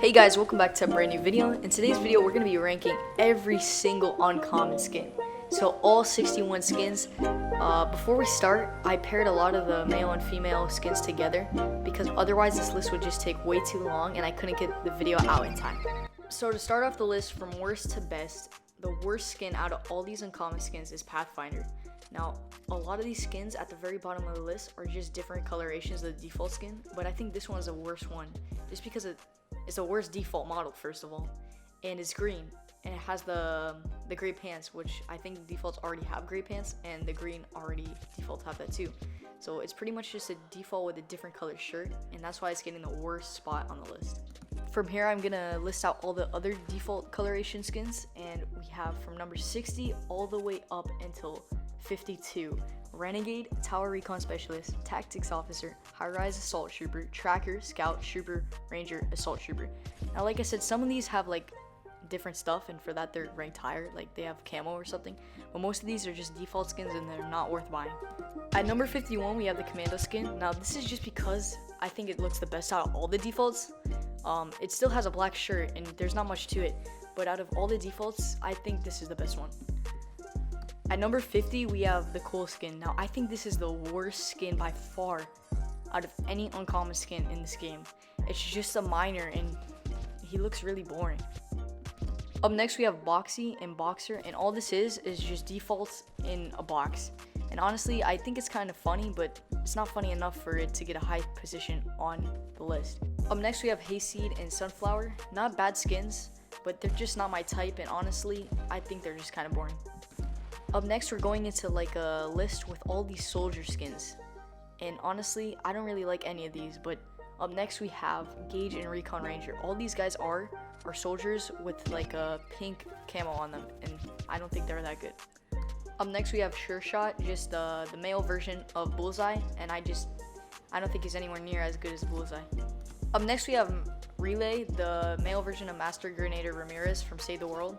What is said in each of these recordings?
Hey guys, welcome back to a brand new video. In today's video, we're going to be ranking every single uncommon skin. So all 61 skins. Before we start, I paired a lot of the male and female skins together because otherwise this list would just take way too long and I couldn't get the video out in time. So to start off the list from worst to best, the worst skin out of all these uncommon skins is Pathfinder. Now, a lot of these skins at the very bottom of the list are just different colorations of the default skin, but I think this one is the worst one just because it's the worst default model, first of all, and it's green, and it has the gray pants, which I think the defaults already have gray pants, and the green already defaults have that too. So it's pretty much just a default with a different color shirt, and that's why it's getting the worst spot on the list. From here, I'm gonna list out all the other default coloration skins, and we have from number 60 all the way up until 52. Renegade, Tower Recon Specialist, Tactics Officer, High-Rise Assault Trooper, Tracker, Scout, Trooper, Ranger, Assault Trooper. Now, like I said, some of these have like different stuff, and for that they're ranked higher, like they have camo or something, but most of these are just default skins and they're not worth buying. At number 51, we have the Commando skin. Now, this is just because I think it looks the best out of all the defaults. It still has a black shirt and there's not much to it, but out of all the defaults, I think this is the best one. At number 50, we have the Cool skin. Now, I think this is the worst skin by far out of any uncommon skin in this game. It's just a minor, and he looks really boring. Up next, we have Boxy and Boxer, and all this is just defaults in a box. And honestly, I think it's kind of funny, but it's not funny enough for it to get a high position on the list. Up next, we have Hayseed and Sunflower. Not bad skins, but they're just not my type, and honestly, I think they're just kind of boring. Up next, we're going into like a list with all these soldier skins, and honestly, I don't really like any of these. But up next, we have Gauge and Recon Ranger. All these guys are soldiers with like a pink camo on them, and I don't think they're that good. Up next, we have Sure Shot, just the male version of Bullseye, and I don't think he's anywhere near as good as Bullseye. Up next, we have Relay, the male version of Master Grenadier Ramirez from Save the World.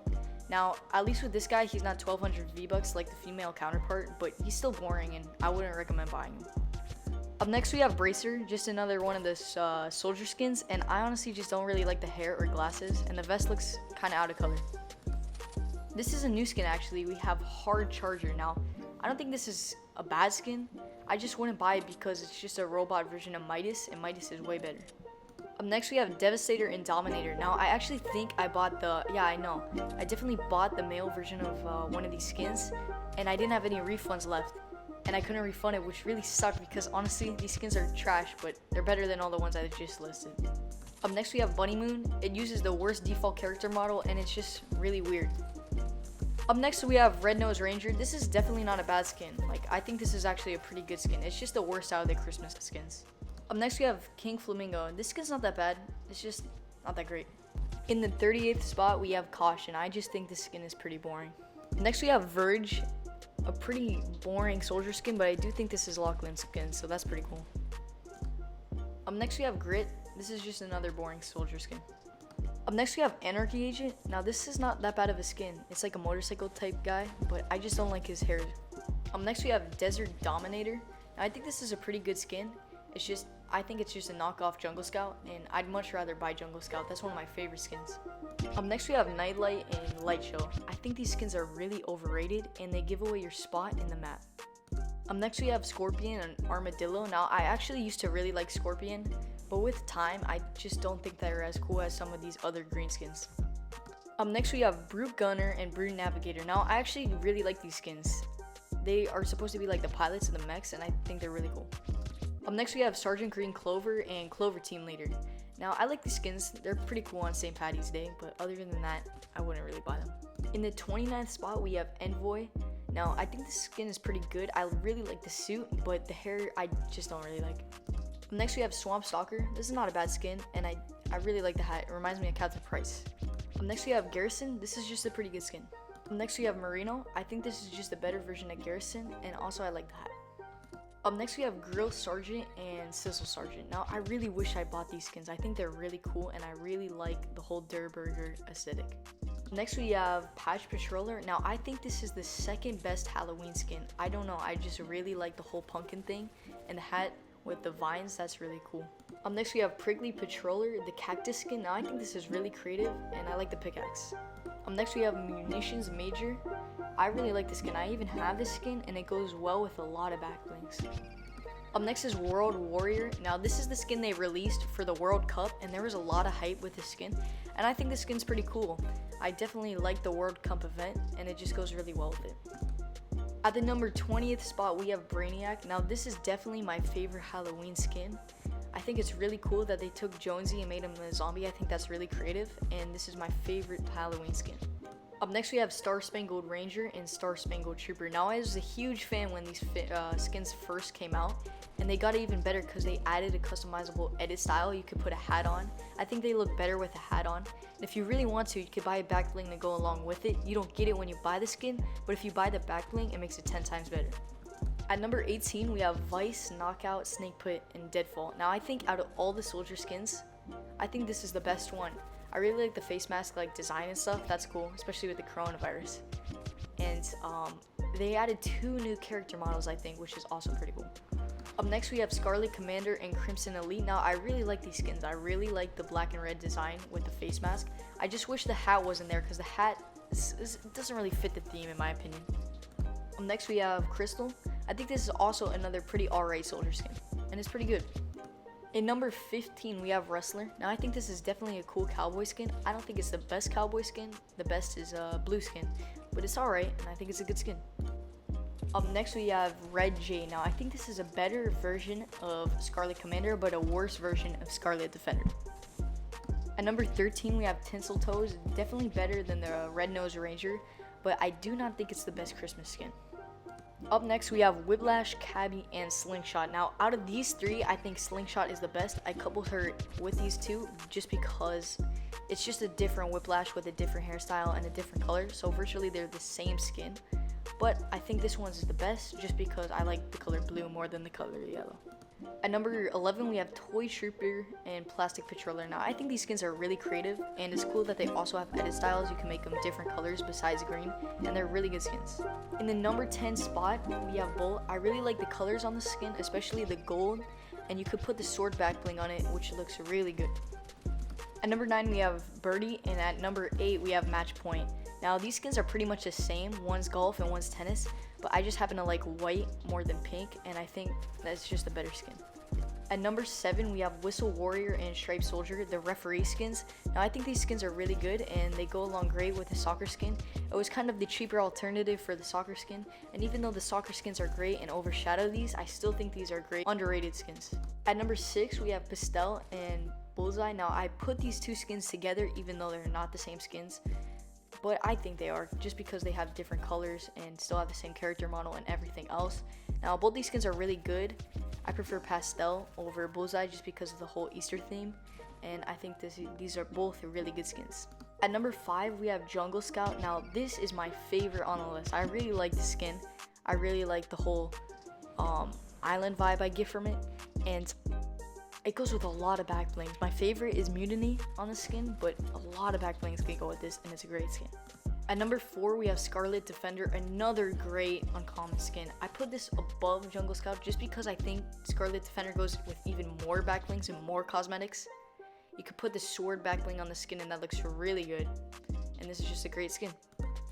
Now, at least with this guy, he's not 1200 V-Bucks like the female counterpart, but he's still boring and I wouldn't recommend buying him. Up next, we have Bracer, just another one of the soldier skins, and I honestly just don't really like the hair or glasses, and the vest looks kind of out of color. This is a new skin actually. We have Hard Charger. Now, I don't think this is a bad skin. I just wouldn't buy it because it's just a robot version of Midas, and Midas is way better. Up next, we have Devastator and Dominator. Now, I actually think I bought I definitely bought the male version of one of these skins, and I didn't have any refunds left, and I couldn't refund it, which really sucked because honestly, these skins are trash, but they're better than all the ones I just listed. Up next, we have Bunny Moon. It uses the worst default character model, and it's just really weird. Up next, we have Red Nose Ranger. This is definitely not a bad skin. Like, I think this is actually a pretty good skin. It's just the worst out of the Christmas skins. Up next, we have King Flamingo. This skin's not that bad. It's just not that great. In the 38th spot, we have Caution. I just think this skin is pretty boring. Next, we have Verge, a pretty boring soldier skin, but I do think this is Lachlan's skin, so that's pretty cool. Up next, we have Grit. This is just another boring soldier skin. Up next, we have Anarchy Agent. Now, this is not that bad of a skin. It's like a motorcycle type guy, but I just don't like his hair. Up next, we have Desert Dominator. Now, I think this is a pretty good skin. I think it's just a knockoff Jungle Scout, and I'd much rather buy Jungle Scout. That's one of my favorite skins. Up next, we have Nightlight and Light Show. I think these skins are really overrated, and they give away your spot in the map. Up next, we have Scorpion and Armadillo. Now, I actually used to really like Scorpion, but with time, I just don't think they're as cool as some of these other green skins. Up next, we have Brute Gunner and Brute Navigator. Now, I actually really like these skins. They are supposed to be like the pilots of the mechs, and I think they're really cool. Up next, we have Sergeant Green Clover and Clover Team Leader. Now, I like these skins. They're pretty cool on St. Paddy's Day, but other than that, I wouldn't really buy them. In the 29th spot, we have Envoy. Now, I think this skin is pretty good. I really like the suit, but the hair, I just don't really like. Up next, we have Swamp Stalker. This is not a bad skin, and I really like the hat. It reminds me of Captain Price. Up next, we have Garrison. This is just a pretty good skin. Up next, we have Marino. I think this is just a better version of Garrison, and also I like the hat. Up next, we have Grill Sergeant and Sizzle Sergeant. Now, I really wish I bought these skins. I think they're really cool, and I really like the whole Durr Burger aesthetic. Next, we have Patch Patroller. Now, I think this is the second best Halloween skin. I don't know. I just really like the whole pumpkin thing, and the hat with the vines. That's really cool. Next we have Prickly Patroller, the cactus skin. Now I think this is really creative and I like the pickaxe. Next we have Munitions Major. I really like this skin. I even have this skin and it goes well with a lot of back blings. Up next is World Warrior. Now this is the skin they released for the World Cup and there was a lot of hype with this skin and I think this skin's pretty cool. I definitely like the World Cup event and it just goes really well with it. At the number 20th spot we have Brainiac. Now this is definitely my favorite Halloween skin. I think it's really cool that they took Jonesy and made him a zombie. I think that's really creative and this is my favorite Halloween skin. Up next we have Star Spangled Ranger and Star Spangled Trooper. Now I was a huge fan when these skins first came out and they got it even better because they added a customizable edit style. You could put a hat on. I think they look better with a hat on. And if you really want to, you could buy a back bling to go along with it. You don't get it when you buy the skin, but if you buy the back bling, it makes it 10 times better. At number 18 we have Vice, Knockout, Snake Pit, and Deadfall. Now I think out of all the soldier skins, I think this is the best one. I really like the face mask like design and stuff. That's cool, especially with the coronavirus. And they added 2 new character models I think, which is also pretty cool. Up next we have Scarlet Commander and Crimson Elite. Now I really like these skins. I really like the black and red design with the face mask. I just wish the hat wasn't there because the hat doesn't really fit the theme in my opinion. Up next we have Crystal. I think this is also another pretty alright soldier skin and it's pretty good. In number 15 we have Wrestler. Now I think this is definitely a cool cowboy skin. I don't think it's the best cowboy skin. The best is blue skin, but it's alright and I think it's a good skin. Up next we have Red J. Now I think this is a better version of Scarlet Commander but a worse version of Scarlet Defender. At number 13 we have Tinsel Toes. Definitely better than the Red Nose Ranger, but I do not think it's the best Christmas skin. Up next we have Whiplash, Cabby, and Slingshot. Now out of these 3 I think Slingshot is the best. I coupled her with these 2 just because it's just a different Whiplash with a different hairstyle and a different color, so virtually they're the same skin, but I think this one is the best just because I like the color blue more than the color yellow. At number 11 we have Toy Trooper and Plastic Patroller. Now I think these skins are really creative and it's cool that they also have edit styles. You can make them different colors besides green and they're really good skins. In the number 10 spot we have Bolt. I really like the colors on the skin, especially the gold, and you could put the sword back bling on it which looks really good. At number 9 we have Birdie and at number 8 we have Match Point. Now these skins are pretty much the same, one's golf and one's tennis, but I just happen to like white more than pink and I think that's just a better skin. At number 7 we have Whistle Warrior and Striped Soldier, the referee skins. Now I think these skins are really good and they go along great with the soccer skin. It was kind of the cheaper alternative for the soccer skin, and even though the soccer skins are great and overshadow these, I still think these are great underrated skins. At number 6 we have Pastel and Bullseye. Now I put these 2 skins together even though they're not the same skins, but I think they are just because they have different colors and still have the same character model and everything else. Now both these skins are really good. I prefer Pastel over Bullseye just because of the whole Easter theme, and I think these are both really good skins. At number 5 we have Jungle Scout. Now this is my favorite on the list. I really like the skin. I really like the whole island vibe I get from it, and it goes with a lot of back blings. My favorite is Mutiny on the skin, but a lot of back blings can go with this and it's a great skin. At number 4 we have Scarlet Defender, another great uncommon skin. I put this above Jungle Scout just because I think Scarlet Defender goes with even more back blings and more cosmetics. You could put the sword back bling on the skin and that looks really good, and this is just a great skin.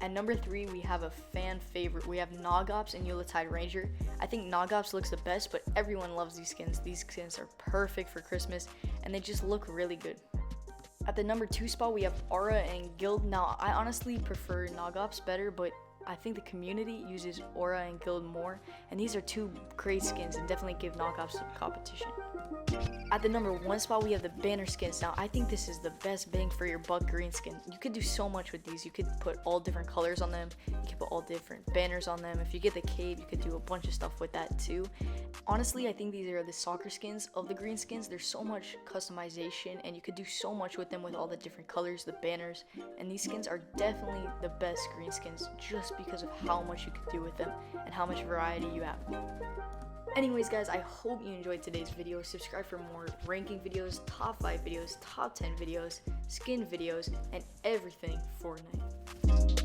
At number 3 we have a fan favorite. We have Nogops and Yuletide Ranger. I think Nogops looks the best, but everyone loves these skins. These skins are perfect for Christmas and they just look really good. At the number 2 spot we have Aura and Guild. Now I honestly prefer Nogops better, but I think the community uses Aura and Guild more, and these are 2 great skins and definitely give Nogops some competition. At the number 1 spot we have the banner skins. Now I think this is the best bang for your buck green skin. You could do so much with these. You could put all different colors on them. You could put all different banners on them. If you get the cape, you could do a bunch of stuff with that too. Honestly, I think these are the soccer skins of the green skins. There's so much customization and you could do so much with them with all the different colors, the banners, and these skins are definitely the best green skins just because of how much you could do with them and how much variety you have. Anyways guys, I hope you enjoyed today's video. Subscribe for more ranking videos, top 5 videos, top 10 videos, skin videos, and everything Fortnite.